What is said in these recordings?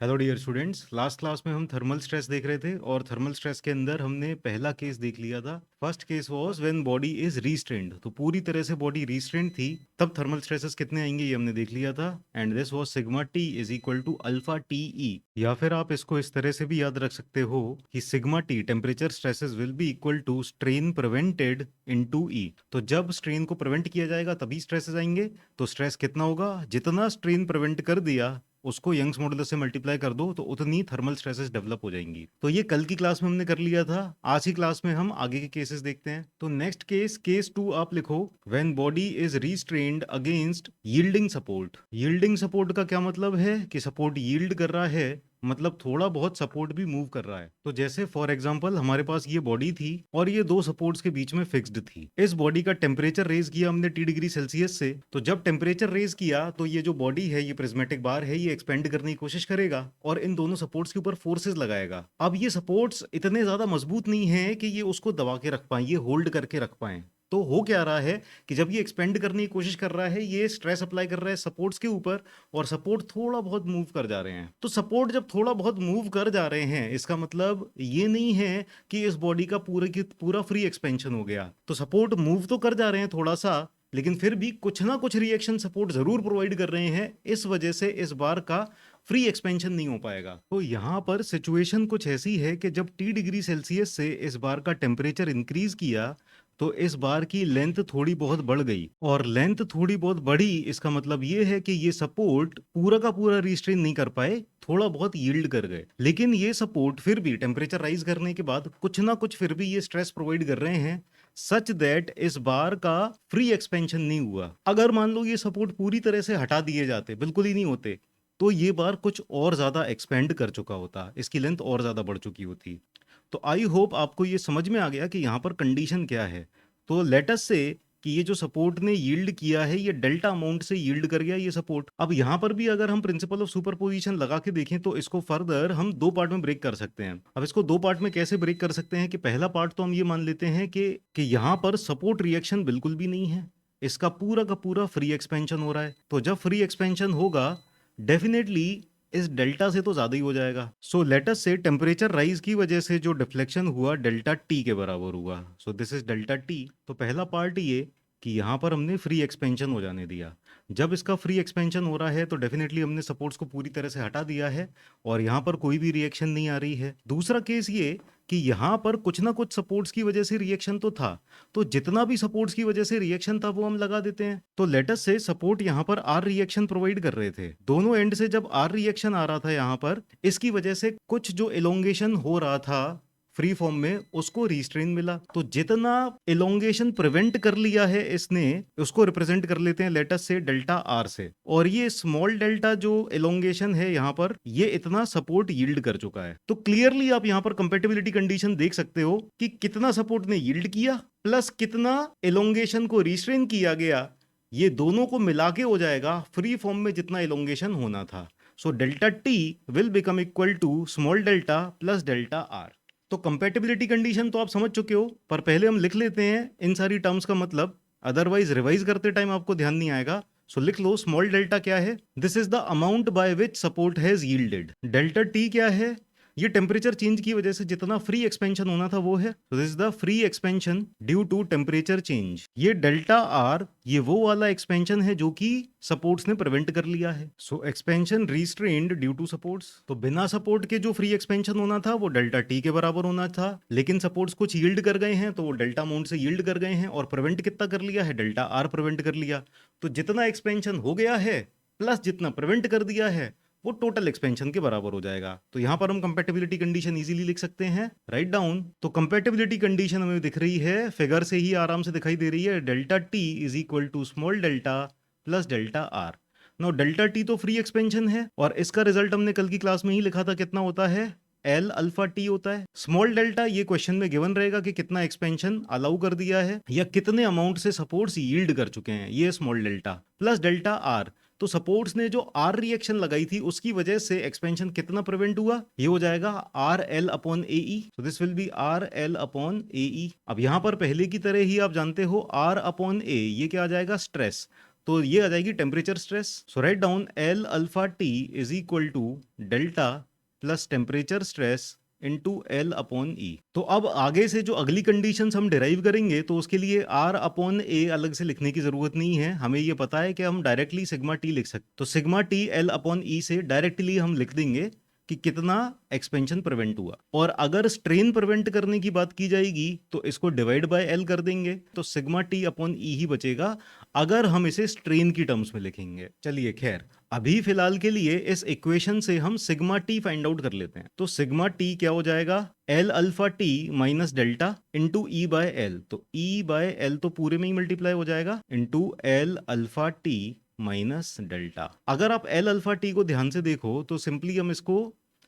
Hello dear students, last class में हम thermal stress देख रहे थे और थर्मल स्ट्रेस के अंदर हमने पहला केस देख लिया था। First case was when body is restrained, तो पूरी तरह से बॉडी रीस्ट्रेन्ड थी तब थर्मल स्ट्रेसेस कितने आएंगे ये हमने देख लिया था। And this was sigma T is equal to alpha T E, या फिर आप इसको इस तरह से भी याद रख सकते हो कि sigma T temperature stresses will be equal to strain prevented into E. तो जब स्ट्रेन को प्रिवेंट किया जाएगा तभी स्ट्रेसेस आएंगे। तो स्ट्रेस कितना होगा, जितना स्ट्रेन प्रिवेंट कर दिया उसको यंग्स मॉडुलस से मल्टीप्लाई कर दो तो उतनी थर्मल स्ट्रेसेस डेवलप हो जाएंगी। तो ये कल की क्लास में हमने कर लिया था। आज की क्लास में हम आगे के केसेस देखते हैं। तो नेक्स्ट केस, केस 2 आप लिखो, when body is restrained against yielding support. Yielding support का क्या मतलब है कि सपोर्ट यील्ड कर रहा है, मतलब थोड़ा बहुत सपोर्ट भी मूव कर रहा है। तो जैसे फॉर एग्जांपल हमारे पास ये बॉडी थी और ये दो सपोर्ट्स के बीच में फिक्स्ड थी। इस बॉडी का टेम्परेचर रेज किया हमने T डिग्री सेल्सियस से। तो जब टेम्परेचर रेज किया तो ये जो बॉडी है, ये प्रिज्मेटिक बार है, ये एक्सपेंड करने की कोशिश करेगा और इन दोनों सपोर्ट्स के ऊपर फोर्सेस लगाएगा। अब ये सपोर्ट्स इतने ज्यादा मजबूत नहीं है कि ये उसको दबा के रख पाए, ये होल्ड करके रख पाए। तो हो क्या रहा है कि जब ये एक्सपेंड करने की कोशिश कर रहा है, ये स्ट्रेस अप्लाई कर रहा है सपोर्ट्स के ऊपर और सपोर्ट थोड़ा बहुत मूव कर जा रहे हैं। तो सपोर्ट जब थोड़ा बहुत मूव कर जा रहे हैं, इसका मतलब ये नहीं है कि इस बॉडी का पूरे की पूरा फ्री एक्सपेंशन हो गया। तो सपोर्ट मूव तो कर जा रहे हैं थोड़ा सा, लेकिन फिर भी कुछ ना कुछ रिएक्शन सपोर्ट जरूर प्रोवाइड कर रहे हैं। इस वजह से इस बार का फ्री एक्सपेंशन नहीं हो पाएगा। तो यहां पर सिचुएशन कुछ ऐसी है कि जब T डिग्री सेल्सियस से इस बार का टेम्परेचर इंक्रीज किया तो इस बार की लेंथ थोड़ी बहुत बढ़ गई, और लेंथ थोड़ी बहुत बढ़ी इसका मतलब ये है कि ये सपोर्ट पूरा का पूरा रिस्ट्रेन नहीं कर पाए, थोड़ा बहुत यील्ड कर गए। लेकिन ये सपोर्ट फिर भी टेम्परेचर राइज करने के बाद कुछ ना कुछ फिर भी ये स्ट्रेस प्रोवाइड कर रहे हैं, सच दैट इस बार का फ्री एक्सपेंशन नहीं हुआ। अगर मान लो ये सपोर्ट पूरी तरह से हटा दिए जाते, बिल्कुल ही नहीं होते, तो ये बार कुछ और ज्यादा एक्सपेंड कर चुका होता, इसकी लेंथ और ज्यादा बढ़ चुकी होती। तो आई होप आपको ये समझ में आ गया कि यहाँ पर कंडीशन क्या है। तो लेट अस से कि ये जो सपोर्ट ने यील्ड किया है, ये डेल्टा अमाउंट से यील्ड कर गया ये सपोर्ट। अब यहाँ पर भी अगर हम प्रिंसिपल ऑफ सुपरपोजिशन लगा के देखें तो इसको फर्दर हम दो पार्ट में ब्रेक कर सकते हैं। अब इसको दो पार्ट में कैसे ब्रेक कर सकते हैं कि पहला पार्ट तो हम ये मान लेते हैं कि यहाँ पर सपोर्ट रिएक्शन बिल्कुल भी नहीं है, इसका पूरा का पूरा फ्री एक्सपेंशन हो रहा है। तो जब फ्री एक्सपेंशन होगा डेफिनेटली इस डेल्टा से तो ज्यादा ही हो जाएगा। सो लेट अस से टेम्परेचर राइज की वजह से जो डिफ्लेक्शन हुआ डेल्टा टी के बराबर हुआ। सो दिस इज डेल्टा टी। तो पहला पार्ट ये कि यहाँ पर हमने फ्री एक्सपेंशन हो जाने दिया। जब इसका फ्री एक्सपेंशन हो रहा है तो डेफिनेटली हमने सपोर्ट्स को पूरी तरह से हटा दिया है और यहाँ पर कोई भी रिएक्शन नहीं आ रही है। दूसरा केस ये कि यहाँ पर कुछ ना कुछ सपोर्ट्स की वजह से रिएक्शन तो था, तो जितना भी सपोर्ट्स की वजह से रिएक्शन था वो हम लगा देते हैं। तो लेटस से सपोर्ट यहाँ पर आर रिएक्शन प्रोवाइड कर रहे थे, दोनों एंड से जब आर रिएक्शन आ रहा था यहाँ पर, इसकी वजह से कुछ जो एलोंगेशन हो रहा था फ्री फॉर्म में उसको रिस्ट्रेन मिला। तो जितना एलोंगेशन प्रिवेंट कर लिया है इसने, उसको रिप्रेजेंट कर लेते हैं लेटस से डेल्टा आर से, और ये स्मॉल डेल्टा जो एलोंगेशन है यहाँ पर, ये इतना सपोर्ट यील्ड कर चुका है। तो क्लियरली आप यहाँ पर कंपेटिबिलिटी कंडीशन देख सकते हो कि कितना सपोर्ट ने यील्ड किया प्लस कितना एलोंगेशन को रिस्ट्रेन किया गया, ये दोनों को मिला के हो जाएगा फ्री फॉर्म में जितना एलोंगेशन होना था। So delta T will become equal to small delta plus delta R. तो कंपैटिबिलिटी कंडीशन तो आप समझ चुके हो, पर पहले हम लिख लेते हैं इन सारी टर्म्स का मतलब, अदरवाइज रिवाइज करते टाइम आपको ध्यान नहीं आएगा। सो लिख लो, स्मॉल डेल्टा क्या है, this is the amount by which support has yielded. Delta T क्या है, ये टेम्परेचर चेंज की वजह से जितना फ्री एक्सपेंशन होना था वो है। तो this is the free expansion due to temperature change. ये डेल्टा आर, ये वो वाला एक्सपेंशन है जो कि सपोर्ट्स ने प्रिवेंट कर लिया है। So expansion restrained due to supports. तो बिना सपोर्ट के जो फ्री एक्सपेंशन होना था वो डेल्टा टी के बराबर होना था, लेकिन सपोर्ट्स कुछ यील्ड कर गए हैं तो वो डेल्टा अमाउंट से यील्ड कर गए हैं, और प्रिवेंट कितना कर लिया है, डेल्टा आर प्रिवेंट कर लिया। तो जितना एक्सपेंशन हो गया है प्लस जितना प्रिवेंट कर दिया है वो टोटल एक्सपेंशन के बराबर हो जाएगा। तो यहां पर हम कंपैटिबिलिटी कंडीशन इजीली लिख सकते हैं, राइट डाउन। तो कंपैटिबिलिटी कंडीशन हमें दिख रही है, फिगर से ही आराम से दिखाई दे रही है, delta T is equal to small delta plus delta R. No delta T तो फ्री एक्सपेंशन है और इसका रिजल्ट हमने कल की क्लास में ही लिखा था, कितना होता है, एल अल्फा टी होता है। स्मॉल डेल्टा ये क्वेश्चन में गिवन रहेगा कि कितना एक्सपेंशन अलाउ कर दिया है या कितने अमाउंट से सपोर्ट्स यील्ड कर चुके हैं, ये small delta plus delta R. तो सपोर्ट्स ने जो आर रिएक्शन लगाई थी उसकी वजह से एक्सपेंशन कितना प्रिवेंट हुआ, ये हो जाएगा R L upon A E. So this will be R L upon A E. अब यहां पर पहले की तरह ही आप जानते हो आर अपॉन ए, ये क्या आ जाएगा, स्ट्रेस। तो ये आ जाएगी temperature stress. So write down L alpha T is equal to delta plus temperature stress into L upon E. तो अब आगे से जो अगली कंडीशंस हम डिराइव करेंगे तो उसके लिए आर अपॉन ए अलग से लिखने की जरूरत नहीं है, हमें ये पता है कि हम डायरेक्टली सिग्मा टी लिख सकते। तो सिग्मा टी एल अपॉन ई से डायरेक्टली हम लिख देंगे कि कितना एक्सपेंशन प्रिवेंट हुआ। और अगर स्ट्रेन प्रिवेंट करने की बात की जाएगी तो इसको डिवाइड बाय एल कर देंगे, तो सिग्मा टी अपॉन ई ही बचेगा अगर हम इसे स्ट्रेन की टर्म्स में लिखेंगे। चलिए खैर, अभी फिलहाल के लिए इस इक्वेशन से हम सिग्मा टी फाइंड आउट कर लेते हैं। तो सिग्मा टी क्या हो जाएगा, L alpha T minus delta into E by L. तो ई बाय एल तो पूरे में ही मल्टीप्लाई हो जाएगा into L alpha T minus delta. अगर आप एल अल्फा टी को ध्यान से देखो तो सिंपली हम इसको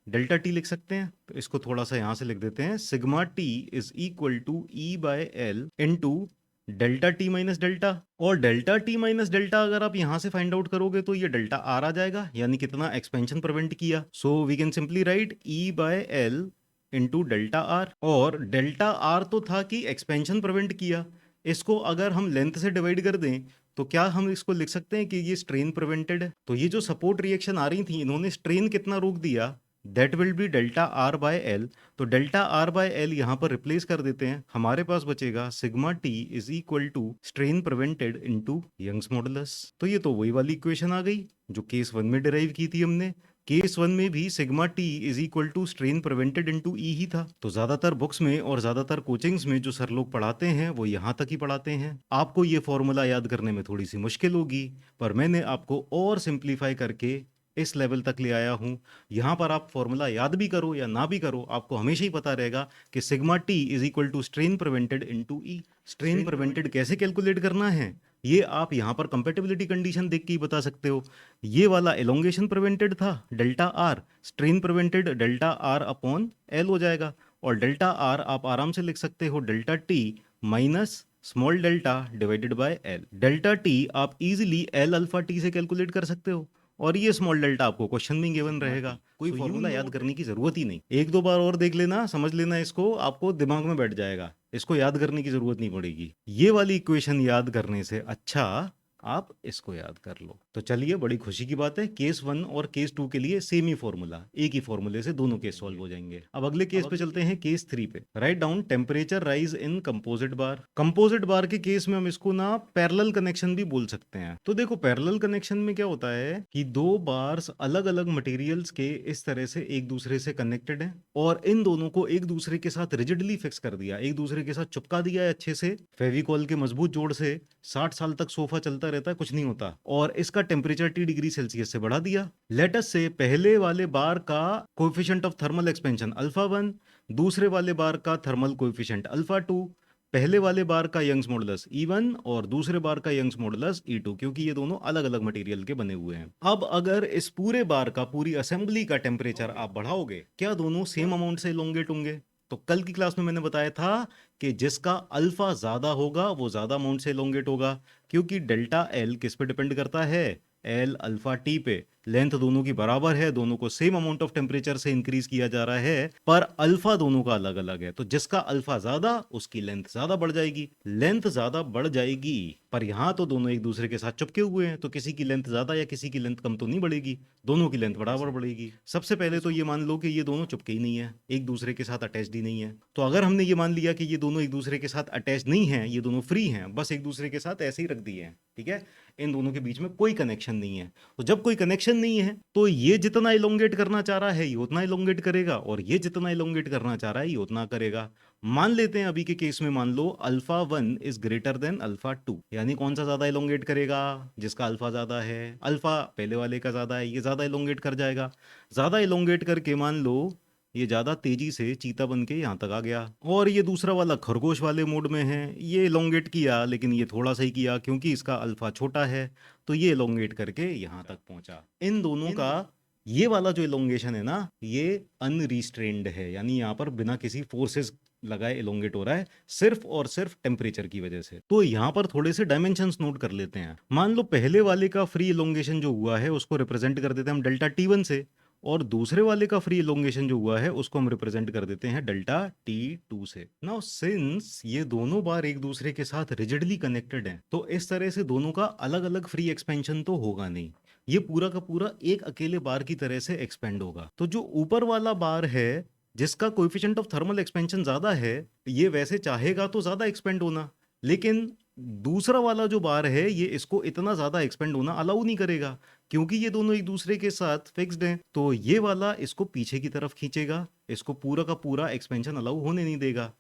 डेल्टा टी लिख सकते हैं। तो इसको थोड़ा सा यहां से लिख देते हैं, sigma T is equal to E by L into delta T minus delta. और डेल्टा टी माइनस डेल्टा अगर आप यहां से फाइंड आउट करोगे तो ये डेल्टा आर आ जाएगा, यानी कितना एक्सपेंशन प्रिवेंट किया। So we can simply write E by L into delta R. और डेल्टा आर तो था कि एक्सपेंशन प्रिवेंट किया, इसको अगर हम लेंथ से डिवाइड कर दें तो क्या हम इसको लिख सकते हैं कि ये स्ट्रेन प्रिवेंटेड है। तो ये जो सपोर्ट रिएक्शन आ रही थी, इन्होंने स्ट्रेन कितना रोक दिया, that will be delta R by L. तो डेल्टा आर बाय एल यहां पर रिप्लेस कर देते हैं, हमारे पास बचेगा sigma T is equal to strain prevented into Young's modulus. तो ये तो वही वाली इक्वेशन आ गई जो केस 1 में डिराइव की थी हमने। केस 1 में भी sigma T is equal to strain prevented into E ही था। तो ज्यादातर बुक्स में और ज्यादातर कोचिंग्स में जो सर लोग पढ़ाते हैं वो यहाँ तक ही पढ़ाते हैं। आपको ये फॉर्मूला याद करने में थोड़ी सी मुश्किल होगी, पर मैंने आपको और सिंप्लीफाई करके इस लेवल तक ले आया हूं। यहां पर आप फॉर्मूला याद भी करो या ना भी करो, आपको हमेशा ही पता रहेगा कि sigma T is equal to strain prevented into E. Strain prevented कैसे कैलकुलेट करना है ये आप यहां पर कंपेटिबिलिटी कंडीशन देख के ही बता सकते हो। ये वाला एलोंगेशन प्रिवेंटेड था delta R, strain prevented delta R upon L हो जाएगा। और डेल्टा आर आप आराम से लिख सकते हो delta T minus small delta divided by L. Delta T आप इजीली एल अल्फा टी से कैलकुलेट कर सकते हो, और ये स्मॉल डेल्टा आपको क्वेश्चन में गिवन रहेगा, कोई फॉर्मूला याद करने की जरूरत ही नहीं। एक दो बार और देख लेना, समझ लेना, इसको आपको दिमाग में बैठ जाएगा, इसको याद करने की जरूरत नहीं पड़ेगी। ये वाली इक्वेशन याद करने से अच्छा आप इसको याद कर लो। तो चलिए, बड़ी खुशी की बात है, केस 1 और केस 2 के लिए सेम ही फॉर्मूला, एक ही फॉर्मूले से दोनों केस सॉल्व हो जाएंगे। अब अगले केस पे चलते हैं, केस 3 पे। Write down temperature rise in composite bar. Composite bar के केस में हम इसको ना पैरेलल कनेक्शन भी बोल सकते हैं। तो देखो, पैरेलल कनेक्शन में क्या होता है कि दो बार्स अलग अलग मटेरियल्स के इस तरह से एक दूसरे से कनेक्टेड हैं, और इन दोनों को एक दूसरे के साथ रिजिडली फिक्स कर दिया, एक दूसरे के साथ चिपका दिया है अच्छे से फेविकॉल के मजबूत जोड़ से। 60 साल तक सोफा चलता रहता है, कुछ नहीं होता। और इसका टेम्परेचर T डिग्री सेल्सियस से बढ़ा दिया। लेटस से पहले वाले बार का coefficient of thermal expansion alpha 1, दूसरे वाले बार का थर्मल कोएफिशिएंट अल्फा 2, पहले वाले बार का यंग्स मॉडुलस E1 और दूसरे बार का यंग्स मॉडुलस E2, क्योंकि ये दोनों अलग अलग मटेरियल के बने हुए हैं। अब अगर इस पूरे बार का, पूरी असेंबली का टेम्परेचर आप बढ़ाओगे, क्या दोनों सेम अमाउंट से इलोंगेट होंगे? तो कल की क्लास में मैंने बताया था कि जिसका अल्फा ज्यादा होगा वो ज्यादा अमाउंट से इलोंगेट होगा, क्योंकि डेल्टा एल किस पे डिपेंड करता है, एल अल्फा टी पे। लेंथ दोनों की बराबर है, दोनों को सेम अमाउंट ऑफ टेम्परेचर से इंक्रीज किया जा रहा है, पर अल्फा दोनों का अलग अलग है। तो जिसका अल्फा ज्यादा उसकी लेंथ ज्यादा बढ़ जाएगी, लेंथ ज्यादा बढ़ जाएगी। पर यहां तो दोनों एक दूसरे के साथ चिपके हुए हैं, तो किसी की लेंथ ज्यादा या किसी की लेंथ कम तो नहीं बढ़ेगी, दोनों की लेंथ बराबर बढ़ेगी। सबसे पहले तो ये मान लो कि ये दोनों चिपके ही नहीं है, एक दूसरे के साथ अटैच्ड ही नहीं है। तो अगर हमने ये मान लिया कि ये दोनों एक दूसरे के साथ अटैच नहीं है, ये दोनों फ्री हैं, बस एक दूसरे के साथ ऐसे ही रख दिए हैं, ठीक है, इन दोनों के बीच में कोई कनेक्शन नहीं है। तो जब कोई कनेक्शन नहीं है तो ये जितना इलोंगेट करना चाह रहा है ये उतना इलोंगेट करेगा, और ये जितना इलोंगेट करना चाह रहा है ये उतना करेगा। मान लेते हैं अभी के केस में, मान लो alpha 1 is greater than alpha 2, यानी कौन सा ज्यादा इलोंगेट करेगा, जिसका अल्फा ज्यादा है। अल्फा पहले वाले का ज्यादा है, ये ज्यादा इलोंगेट कर जाएगा। ज्यादा इलोंगेट करके मान लो ये ज्यादा तेजी से चीता बन के यहां तक आ गया, और ये दूसरा वाला खरगोश वाले मोड में है, ये इलोंगेट किया लेकिन ये थोड़ा सा ही किया क्योंकि इसका अल्फा छोटा है, तो ये इलोंगेट करके यहां तक पहुंचा। इन दोनों का ये वाला जो इलोंगेशन है ना, ये अनरिस्ट्रेन्ड है, यानी यहाँ पर बिना किसी फोर्सेस लगाए इलोंगेट हो रहा है, सिर्फ और सिर्फ टेम्परेचर की वजह से। तो यहाँ पर थोड़े से डायमेंशंस नोट कर लेते हैं। मान लो पहले वाले का फ्री इलोंगेशन जो हुआ है उसको रिप्रेजेंट कर देते हैं हम डेल्टा T1 से, और दूसरे वाले का फ्री इलोंगेशन जो हुआ है उसको हम रिप्रेजेंट कर देते हैं डेल्टा T2 से। नाउ सिंस ये दोनों बार एक दूसरे के साथ रिजिडली कनेक्टेड हैं, तो इस तरह से दोनों का अलग अलग फ्री एक्सपेंशन तो होगा नहीं, ये पूरा का पूरा एक अकेले बार की तरह से एक्सपेंड होगा। तो जो ऊपर वाला बार है जिसका कोएफिशिएंट ऑफ थर्मल एक्सपेंशन ज्यादा है, ये वैसे चाहेगा तो ज्यादा एक्सपेंड होना, लेकिन दूसरा वाला जो बार है ये इसको इतना ज्यादा एक्सपेंड होना अलाउ नहीं करेगा, क्योंकि ये दोनों एक दूसरे के साथ फिक्स्ड हैं। तो ये वाला इसको पीछे की तरफ खींचेगा, इसको पूरा का पूरा एक्सपेंशन अलाउ होने नहीं देगा।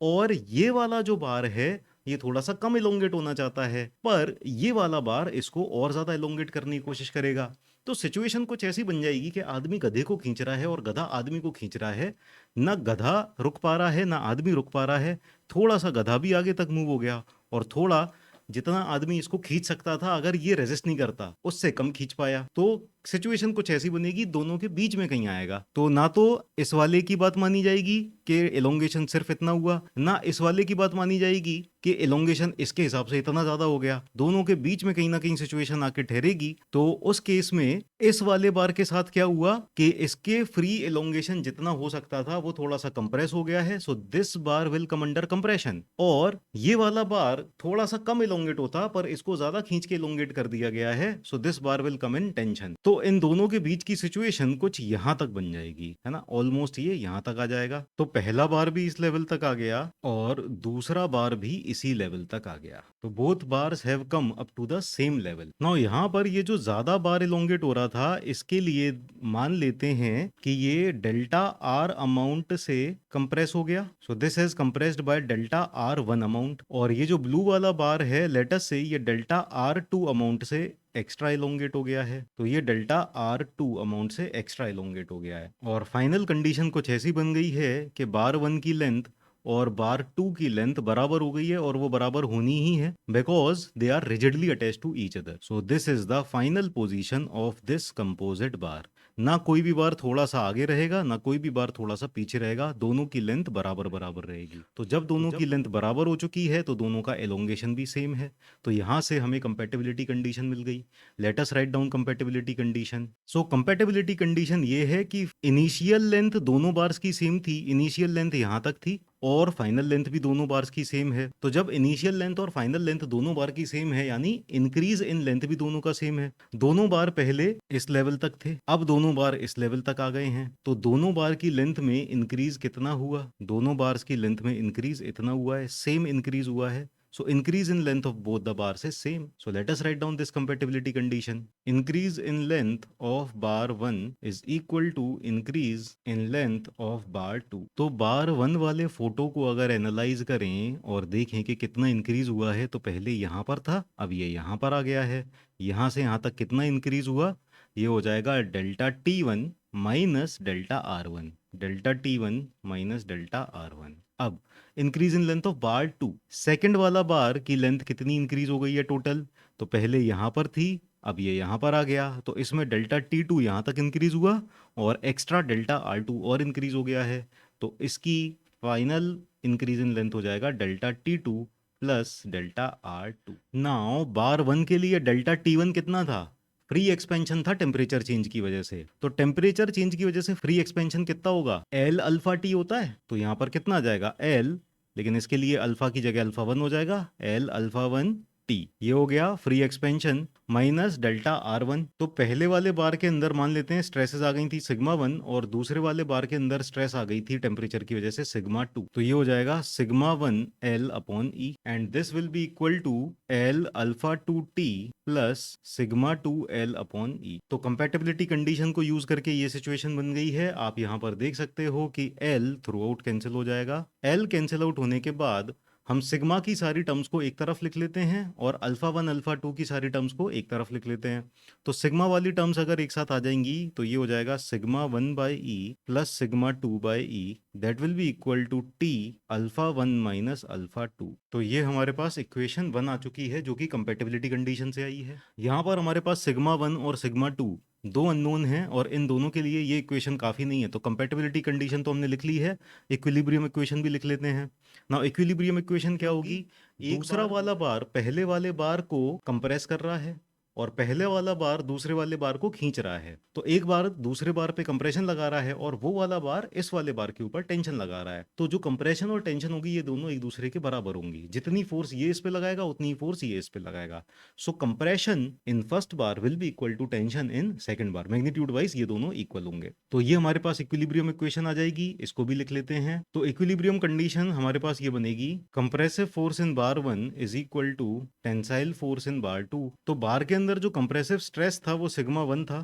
और ये वाला जो बार है ये थोड़ा सा कम इलोंगेट होना चाहता है, पर ये वाला बार इसको और ज्यादा इलोंगेट करने की कोशिश करेगा। तो सिचुएशन कुछ ऐसी बन जाएगी कि आदमी गधे को खींच रहा है और गधा आदमी को खींच रहा है, ना गधा रुक पा रहा है ना आदमी रुक पा रहा है। थोड़ा सा गधा भी आगे तक मूव हो गया, और थोड़ा जितना आदमी इसको खींच सकता था अगर ये रेजिस्ट नहीं करता उससे कम खींच पाया। तो सिचुएशन कुछ ऐसी बनेगी, दोनों के बीच में कहीं आएगा। तो ना तो इस वाले की बात मानी जाएगी कि एलोंगेशन सिर्फ इतना हुआ, ना इस वाले की बात मानी जाएगी कि एलोंगेशन इसके हिसाब से इतना ज्यादा हो गया। दोनों के बीच में कहीं ना कहीं सिचुएशन आके ठहरेगी। तो उस केस में इस वाले बार के साथ क्या हुआ कि इसके फ्री एलोंगेशन जितना हो सकता था वो थोड़ा सा कंप्रेस हो गया है, so this bar will come under compression. और ये वाला बार थोड़ा सा कम एलोंगेट होता पर इसको ज्यादा खींच के एलोंगेट कर दिया गया है, so this bar will come in tension. तो इन दोनों के बीच की सिचुएशन कुछ यहां तक बन जाएगी, है ना, ऑलमोस्ट ये यहां तक आ जाएगा। तो पहला बार भी इस लेवल तक आ गया और दूसरा बार भी इसी लेवल तक आ गया। तो both bars have come up to the same level. Now यहां पर ये जो ज्यादा बार एलोंगेट हो रहा था इसके लिए मान लेते हैं कि ये डेल्टा आर अमाउंट से कंप्रेस हो गया, so this has compressed by delta R one amount. और ये जो ब्लू वाला बार है लेटस से ये डेल्टा आर टू अमाउंट से एक्स्ट्रा इलोंगेट हो गया है, तो ये डेल्टा आर टू अमाउंट से एक्स्ट्रा इलोंगेट हो गया है। और फाइनल कंडीशन कुछ ऐसी बन गई है कि बार वन की लेंथ और बार टू की लेंथ बराबर हो गई है, और वो बराबर होनी ही है because they are rigidly attached to each other. So this is the final position of this composite bar. ना कोई भी बार थोड़ा सा आगे रहेगा ना कोई भी बार थोड़ा सा पीछे रहेगा, दोनों की लेंथ बराबर बराबर रहेगी। तो जब दोनों की लेंथ बराबर हो चुकी है तो दोनों का एलोंगेशन भी सेम है। तो यहां से हमें कंपैटिबिलिटी कंडीशन मिल गई। Let us write down compatibility condition. So compatibility condition ये है कि इनिशियल लेंथ दोनों बार्स की सेम थी, इनिशियल लेंथ यहां तक थी और फाइनल लेंथ भी दोनों बार्स की सेम है। तो जब इनिशियल लेंथ और फाइनल लेंथ दोनों बार की सेम है यानी इंक्रीज इन लेंथ भी दोनों का सेम है। दोनों बार पहले इस लेवल तक थे, अब दोनों बार इस लेवल तक आ गए हैं। तो दोनों बार की लेंथ में इंक्रीज कितना हुआ, दोनों बार्स की लेंथ में इंक्रीज इतना हुआ है, सेम इंक्रीज हुआ है। So increase in length of both the bars is same. So let us write down this compatibility condition. Increase in length of bar 1 is equal to increase in length of bar 2. तो बार 1 वाले photo को अगर analyse करें और देखें कि कितना increase हुआ है, तो पहले यहाँ पर था अब ये यहाँ पर आ गया है। यहाँ से यहाँ तक कितना इंक्रीज हुआ, ये हो जाएगा delta T1 minus delta R1, delta T1 minus delta R1। अब increase in length of bar 2, second वाला बार की लेंथ कितनी इंक्रीज हो गई है टोटल, तो पहले यहां पर थी अब ये यहां पर आ गया, तो इसमें डेल्टा T2 यहां तक इंक्रीज हुआ और एक्स्ट्रा डेल्टा R2 और इंक्रीज हो गया है। तो इसकी फाइनल इंक्रीज इन लेंथ हो जाएगा delta T2 plus delta R2। Now bar 1 के लिए डेल्टा T1 कितना था, फ्री एक्सपेंशन था टेम्परेचर चेंज की वजह से। तो टेम्परेचर चेंज की वजह से फ्री एक्सपेंशन कितना होगा, एल अल्फा टी होता है। तो यहां पर कितना आ जाएगा एल, लेकिन इसके लिए अल्फा की जगह अल्फा 1 हो जाएगा, एल अल्फा 1 टी। ये हो गया free expansion minus delta R1। तो पहले वाले बार के अंदर मान लेते हैं स्ट्रेसेस आ गई थी सिग्मा 1 और दूसरे वाले बार के अंदर स्ट्रेस आ गई थी टेम्परेचर की वजह से सिग्मा 2। तो ये हो जाएगा sigma 1 L upon E and this will be equal to L alpha 2 T plus sigma 2 L upon E. तो कंपैटिबिलिटी कंडीशन को यूज करके ये सिचुएशन बन गई है। आप यहाँ पर देख सकते हो कि एल थ्रू आउट कैंसिल हो जाएगा। एल कैंसिल आउट होने के बाद हम सिग्मा की सारी टर्म्स को एक तरफ लिख लेते हैं और अल्फा 1 अल्फा 2 की सारी टर्म्स को एक तरफ लिख लेते हैं। तो सिग्मा वाली टर्म्स अगर एक साथ आ जाएंगी तो ये हो जाएगा sigma 1 by E plus sigma 2 by E, that will be equal to T alpha 1 minus alpha 2। तो ये हमारे पास इक्वेशन 1 आ चुकी है जो कि कंपैटिबिलिटी कंडीशन से आई है। यहाँ पर हमारे पास सिग्मा 1 और सिग्मा 2 दो अननोन हैं और इन दोनों के लिए ये इक्वेशन काफी नहीं है। तो कंपैटिबिलिटी कंडीशन तो हमने लिख ली है, इक्विलिब्रियम इक्वेशन भी लिख लेते हैं। नाउ इक्विलिब्रियम इक्वेशन क्या होगी, दूसरा वाला बार पहले वाले बार को कंप्रेस कर रहा है और पहले वाला बार दूसरे वाले बार को खींच रहा है, तो एक बार दूसरे बार पे कंप्रेशन लगा रहा है और वो वाला बार इस वाले बार के ऊपर टेंशन लगा रहा है। तो जो कंप्रेशन और टेंशन होगी ये दोनों एक दूसरे के बराबर होंगी, जितनी फोर्स ये इस पे लगाएगा उतनी फोर्स ये इस पे लगाएगा। So compression in first bar will be equal to tension in second bar, magnitude wise ये दोनों इक्वल होंगे। तो ये हमारे पास इक्विलिब्रियम इक्वेशन आ जाएगी, इसको भी लिख लेते हैं। तो इक्विलिब्रियम कंडीशन हमारे पास ये बनेगी, compressive force in bar 1 is equal to tensile force in bar 2। तो बार के अंदर जो कंप्रेसिव स्ट्रेस था वो सिग्मा 1 था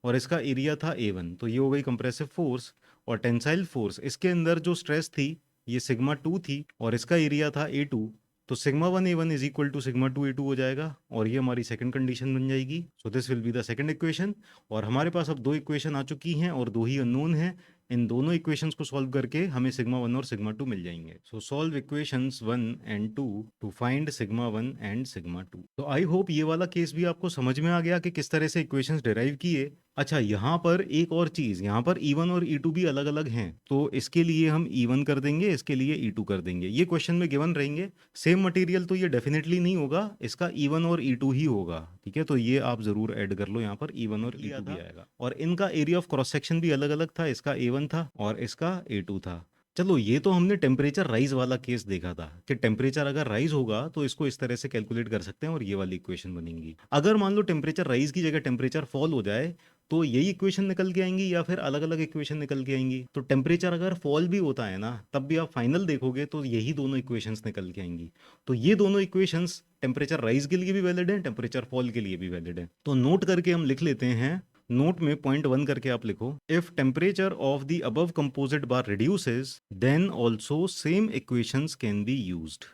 और इसका एरिया था A1, तो ये हो गई कंप्रेसिव फोर्स। और टेंसाइल फोर्स इसके अंदर जो स्ट्रेस थी ये सिग्मा 2 थी और इसका एरिया था A2, तो sigma 1 A1 is equal to sigma 2 A2 हो जाएगा और ये हमारी सेकंड कंडीशन बन जाएगी। सो this will be the second equation. और हमारे पास अब दो इक्वेशन आ चुकी हैं और दो ही अननोन हैं। इन दोनों इक्वेशंस को सॉल्व करके हमें सिग्मा 1 और सिग्मा 2 मिल जाएंगे। So solve equations 1 and 2 to find sigma 1 and sigma 2। तो आई होप ये वाला केस भी आपको समझ में आ गया कि किस तरह से इक्वेशंस डिराइव किए। अच्छा, यहाँ पर एक और चीज, यहाँ पर E1 और E2 भी अलग अलग हैं, तो इसके लिए हम E1 कर देंगे, इसके लिए E2 कर देंगे। ये क्वेश्चन में गिवन रहेंगे। सेम मटेरियल तो ये डेफिनेटली नहीं होगा, इसका E1 और E2 ही होगा, ठीक है। तो ये आप जरूर ऐड कर लो, यहाँ पर E1 और E2 भी आएगा। और इनका एरिया ऑफ क्रॉस सेक्शन भी अलग अलग था, इसका A1 था और इसका A2 था। चलो, ये तो हमने टेम्परेचर राइज वाला केस देखा था कि टेम्परेचर अगर राइज होगा तो इसको इस तरह से कैलकुलेट कर सकते हैं और ये वाली इक्वेशन बनेगी। अगर मान लो टेम्परेचर राइज की जगह टेम्परेचर फॉल हो जाए तो यही इक्वेशन निकल के आएंगी या फिर अलग अलग इक्वेशन निकल के आएंगी। तो टेम्परेचर अगर फॉल भी होता है ना, तब भी आप फाइनल देखोगे तो यही दोनों इक्वेशंस निकल के आएंगी। तो ये दोनों इक्वेशंस टेम्परेचर राइज के लिए भी वैलिड है, टेम्परेचर फॉल के लिए भी वैलिड है। तो नोट करके हम लिख लेते हैं, नोट में पॉइंट 1 करके आप लिखो, if temperature of the above composite bar reduces then also same equations can be used.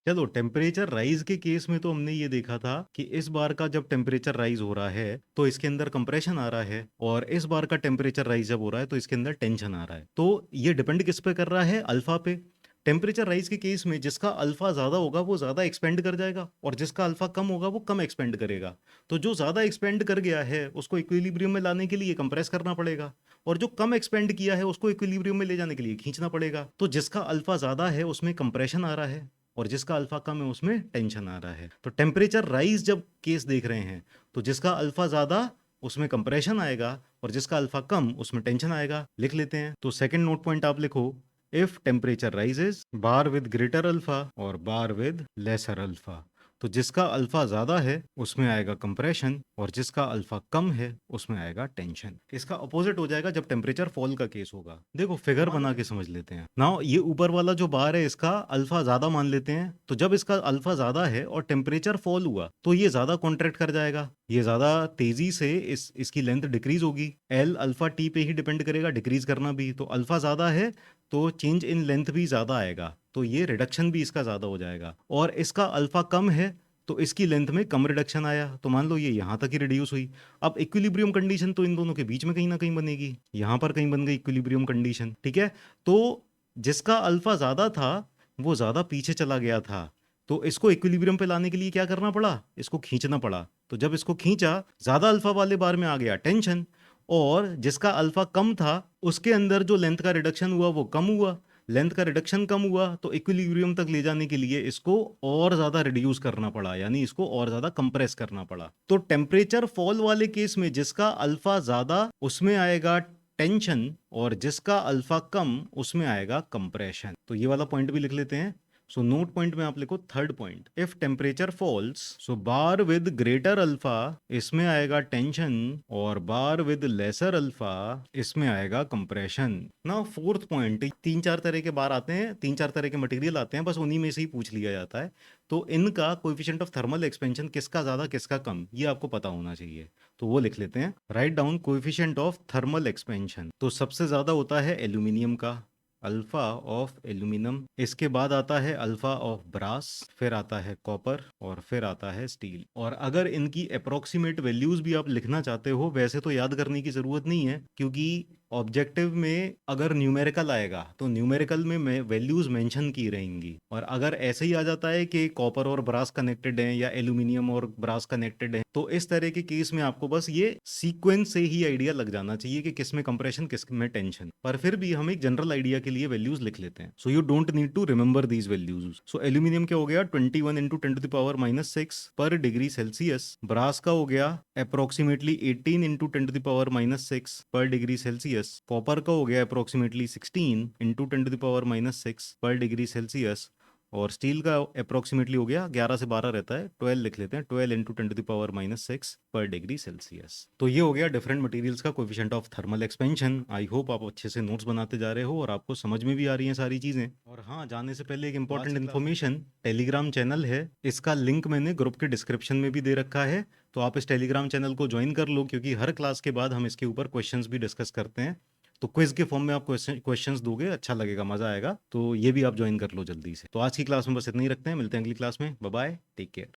चलो, टेम्परेचर राइज के केस में तो हमने ये देखा था कि इस बार का जब टेम्परेचर राइज हो रहा है तो इसके अंदर कंप्रेशन आ रहा है, और इस बार का टेम्परेचर राइज जब हो रहा है तो इसके अंदर टेंशन आ रहा है। तो ये डिपेंड किस पे कर रहा है? अल्फा पे। टेम्परेचर राइज के केस में जिसका अल्फा ज्यादा होगा वो ज्यादा एक्सपेंड कर जाएगा और जिसका अल्फा कम होगा वो कम एक्सपेंड करेगा। तो जो ज्यादा एक्सपेंड कर गया है उसको इक्विलिब्रियम में लाने के लिए कंप्रेस करना पड़ेगा, और जो कम एक्सपेंड किया है उसको इक्विलिब्रियम में ले जाने के लिए खींचना पड़ेगा। तो जिसका अल्फा ज्यादा है उसमें कंप्रेशन आ रहा है और जिसका अल्फा कम है उसमें टेंशन आ रहा है। तो टेम्परेचर राइज जब केस देख रहे हैं तो जिसका अल्फा ज्यादा उसमें कंप्रेशन आएगा और जिसका अल्फा कम उसमें टेंशन आएगा। लिख लेते हैं। तो सेकंड नोट पॉइंट आप लिखो, if temperature rises bar with greater alpha और बार विद लेसर अल्फा। तो जिसका अल्फा ज्यादा है उसमें आएगा कंप्रेशन और जिसका अल्फा कम है उसमें आएगा टेंशन। इसका अपोजिट हो जाएगा जब टेम्परेचर फॉल का केस होगा। देखो, फिगर बना के समझ लेते हैं। नाउ ये ऊपर वाला जो बार है इसका अल्फा ज्यादा मान लेते हैं, तो जब इसका अल्फा ज्यादा है और टेम्परेचर फॉल हुआ तो ये ज्यादा कॉन्ट्रैक्ट कर जाएगा, ये ज्यादा तेजी से इसकी लेंथ डिक्रीज होगी। एल अल्फा टी पे ही डिपेंड करेगा डिक्रीज करना भी। तो अल्फा ज्यादा है तो चेंज इन लेंथ भी ज्यादा आएगा, तो ये रिडक्शन भी इसका ज्यादा हो जाएगा। और इसका अल्फा कम है तो इसकी लेंथ में कम रिडक्शन आया, तो मान लो ये यहां तक ही रिड्यूस हुई। अब इक्विलिब्रियम कंडीशन तो इन दोनों के बीच में कहीं ना कहीं बनेगी, यहां पर कहीं बन गई इक्विलिब्रियम कंडीशन, ठीक है। तो जिसका अल्फा ज्यादा था वो ज्यादा पीछे चला गया था, तो इसको इक्विलिब्रियम पे लाने के लिए क्या करना पड़ा? इसको खींचना पड़ा। तो जब इसको खींचा, ज्यादा अल्फा वाले बार में आ गया टेंशन, और जिसका अल्फा कम था उसके अंदर जो लेंथ का रिडक्शन हुआ वो कम हुआ। लेंथ का रिडक्शन कम हुआ तो इक्विलिब्रियम तक ले जाने के लिए इसको और ज्यादा रिड्यूस करना पड़ा, यानी इसको और ज्यादा कंप्रेस करना पड़ा। तो टेम्परेचर फॉल वाले केस में जिसका अल्फा ज्यादा उसमें आएगा टेंशन और जिसका अल्फा कम उसमें आएगा कंप्रेशन। तो ये वाला पॉइंट भी लिख लेते हैं। सो नोट पॉइंट में आप लिखो third point, if temperature falls, so bar with greater alpha इसमें आएगा टेंशन और बार विद लेसर अल्फा इसमें आएगा कंप्रेशन। ना फोर्थ पॉइंट, तीन चार तरह के बार आते हैं, तीन चार तरह के मटेरियल आते हैं, बस उन्हीं में से ही पूछ लिया जाता है। तो इनका कोएफिशिएंट ऑफ थर्मल एक्सपेंशन किसका ज्यादा किसका कम ये आपको पता होना चाहिए। तो वो लिख लेते हैं, write down coefficient of thermal expansion. तो सबसे ज्यादा होता है एल्यूमिनियम का, अल्फा ऑफ एल्यूमिनियम। इसके बाद आता है अल्फा ऑफ ब्रास, फिर आता है कॉपर और फिर आता है स्टील। और अगर इनकी अप्रोक्सीमेट वैल्यूज भी आप लिखना चाहते हो, वैसे तो याद करने की जरूरत नहीं है क्योंकि ऑब्जेक्टिव में अगर न्यूमेरिकल आएगा तो न्यूमेरिकल में वैल्यूज मेंशन की रहेंगी, और अगर ऐसे ही आ जाता है कि कॉपर और ब्रास कनेक्टेड है या एल्यूमिनियम और ब्रास कनेक्टेड है, तो इस तरह के केस में आपको बस ये सीक्वेंस से ही आइडिया लग जाना चाहिए कि किस में कंप्रेशन किस में टेंशन। पर फिर भी हम एक जनरल आइडिया के लिए वैल्यूज लिख लेते हैं, so you don't need to remember these values. So aluminium क्या हो गया 21 इंटू 10⁻⁻6 पर डिग्री सेल्सियस, ब्रास का हो गया अप्रोक्सीमेटली 18 इंटू 10⁻⁻6 पर डिग्री सेल्सियस, कॉपर का हो गया अप्रोक्सीमेटली 16 इंटू 10⁻⁻6 पर डिग्री सेल्सियस, और स्टील का अप्रोक्सीमेटली हो गया 11 से 12 रहता है, 12 लिख लेते हैं, 12 इंटू 10⁻⁻6 पर डिग्री सेल्सियस। तो ये हो गया डिफरेंट मटेरियल्स का coefficient of thermal expansion. I hope आप अच्छे से नोट्स बनाते जा रहे हो और आपको समझ में भी आ रही हैं सारी चीजें। और हाँ, जाने से पहले एक इंपॉर्टेंट इन्फॉर्मेशन, टेलीग्राम चैनल है, इसका लिंक मैंने ग्रुप के डिस्क्रिप्शन में भी दे रखा है, तो आप इस टेलीग्राम चैनल को ज्वाइन कर लो, क्योंकि हर क्लास के बाद हम इसके ऊपर क्वेश्चंस भी डिस्कस करते हैं। तो क्विज के फॉर्म में आप क्वेश्चंस दोगे, अच्छा लगेगा, मजा आएगा, तो ये भी आप ज्वाइन कर लो जल्दी से। तो आज की क्लास में बस इतना ही रखते हैं, मिलते हैं अगली क्लास में, बाय बाय, टेक केयर।